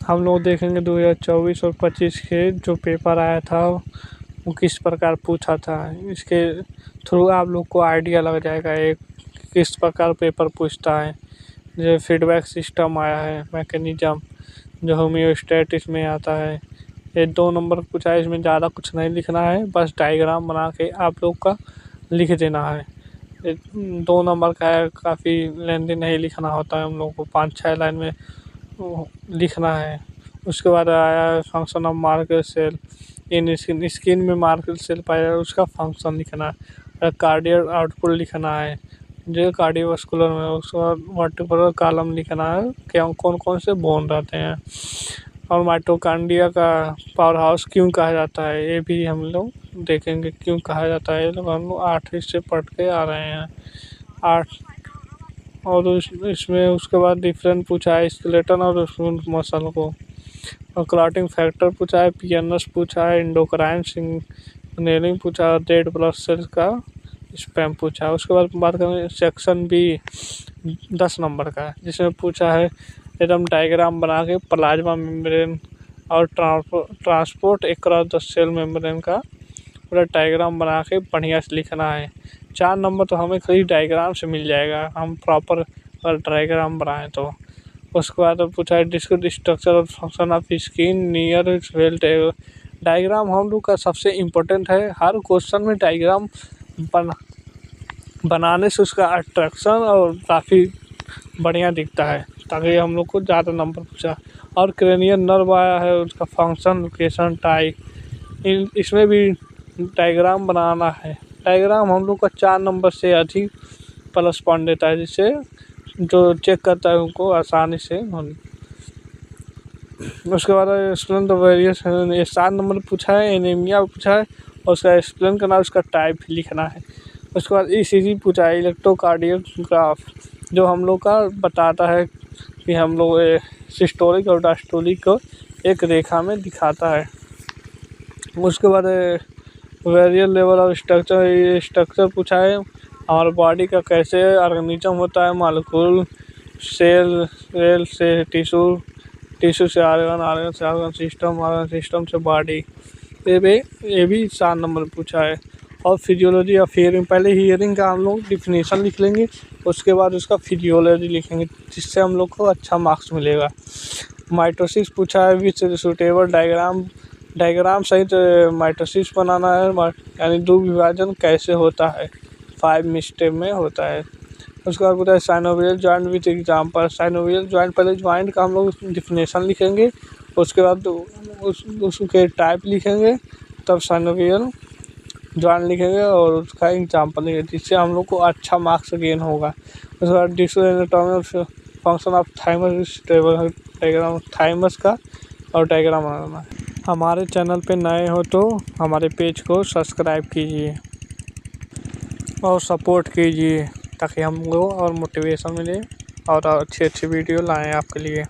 हम लोग देखेंगे 2024 और 25 के जो पेपर आया था वो किस प्रकार पूछा था। इसके थ्रू आप लोग को आइडिया लग जाएगा एक किस प्रकार पेपर पूछता है। जो फीडबैक सिस्टम आया है, मैकेनिज्म जो होमियोस्टेट इसमें आता है। ये 2 नंबर पूछा है, इसमें ज़्यादा कुछ नहीं लिखना है, बस डायग्राम बना के आप लोग का लिख देना है। 2 नंबर का है, काफ़ी लेंथी नहीं लिखना होता है, हम लोग को 5-6 लाइन में लिखना है। उसके बाद आया फंक्शन ऑफ मार्कर सेल। इन स्किन में मार्कर सेल पाया है, उसका फंक्शन लिखना है। कार्डियल आउटपुट लिखना है, जो कार्डियोवास्कुलर में। उसके बाद वर्टिब्रल कॉलम लिखना है कि कौन कौन से बोन रहते हैं। और माइटोकॉन्ड्रिया का पावर हाउस क्यों कहा जाता है, ये भी हम लोग देखेंगे क्यों कहा जाता है। हम लोग 8 हिस्से पढ़ के आ रहे हैं 8। और इसमें उसके बाद डिफरेंट पूछा है स्केलेटन और स्मूथ मसल को। और क्लॉटिंग फैक्टर पूछा है, पीएनएस पूछा है, एंडोक्राइन सिग्नलिंग पूछा है, रेड ब्लड सेल्स का स्पैम पूछा है। उसके बाद बात करें सेक्शन बी 10 नंबर का है, जिसमें पूछा है एकदम डायग्राम बना के प्लाज्मा मेम्ब्रेन और transport across the cell membrane का पूरा डायग्राम बना के बढ़िया से लिखना है। 4 नंबर तो हमें खाली डायग्राम से मिल जाएगा, हम प्रॉपर अगर डायग्राम बनाएं तो। उसके बाद पूछा है डिस्क्रीट स्ट्रक्चर और function of skin near well. Diagram हम लोग का सबसे इम्पोर्टेंट है, हर क्वेश्चन में डायग्राम बनाने से उसका अट्रैक्शन और काफ़ी बढ़िया दिखता है, ताकि हम लोग को ज़्यादा नंबर पूछा। और क्रेनियल नर्व आया है, उसका फंक्शन, लोकेशन, टाइप, इसमें भी डायग्राम बनाना है। डायग्राम हम लोग का 4 नंबर से अधिक प्लस पॉइंट देता है, जिससे जो चेक करता है उनको आसानी से। उसके बाद एक्सप्लेन द वेरियस 7 नंबर पूछा है, एनीमिया पूछा है और उसका एक्सप्लेन करना है, उसका टाइप भी लिखना है। उसके बाद ईसीजी पूछा है, इलेक्ट्रोकार्डियोग्राफ, जो हम लोग का बताता है कि हम लोग सिस्टोलिक और डायस्टोलिक को एक रेखा में दिखाता है। उसके बाद वेरियल लेवल ऑफ स्ट्रक्चर, ये स्ट्रक्चर पूछा है हमारे बॉडी का कैसे ऑर्गेनिज्म होता है, मालिक्यूल, सेल से टिश्यू से ऑर्गन से ऑर्गन सिस्टम से बॉडी। ये भी 4 नंबर पूछा है। और फिजियोलॉजी ऑफ हियरिंग, पहले हियरिंग का हम लोग डिफिनीशन लिख लेंगे, उसके बाद उसका फिजियोलॉजी लिखेंगे, जिससे हम लोग को अच्छा मार्क्स मिलेगा। माइटोसिस पूछा है, विच सूटेबल डायग्राम सहित माइटोसिस बनाना है, यानी 2 विभाजन कैसे होता है, 5 स्टेप में होता है। उसके बाद पूछा है synovial joint with example. Synovial joint, पहले जॉइंट का हम लोग डिफिनेशन लिखेंगे, उसके बाद उसके टाइप लिखेंगे, तब साइनोवियल जॉइंट लिखेंगे और उसका एग्जाम्पल लिखेंगे, जिससे हम लोग को अच्छा मार्क्स गेन होगा। उसके बाद tissue anatomy, function of thymus, diagram thymus का और डायग्राम बनाना है। हमारे चैनल पे नए हो तो हमारे पेज को सब्सक्राइब कीजिए और सपोर्ट कीजिए, ताकि हमको और मोटिवेशन मिले और अच्छी वीडियो लाएं आपके लिए।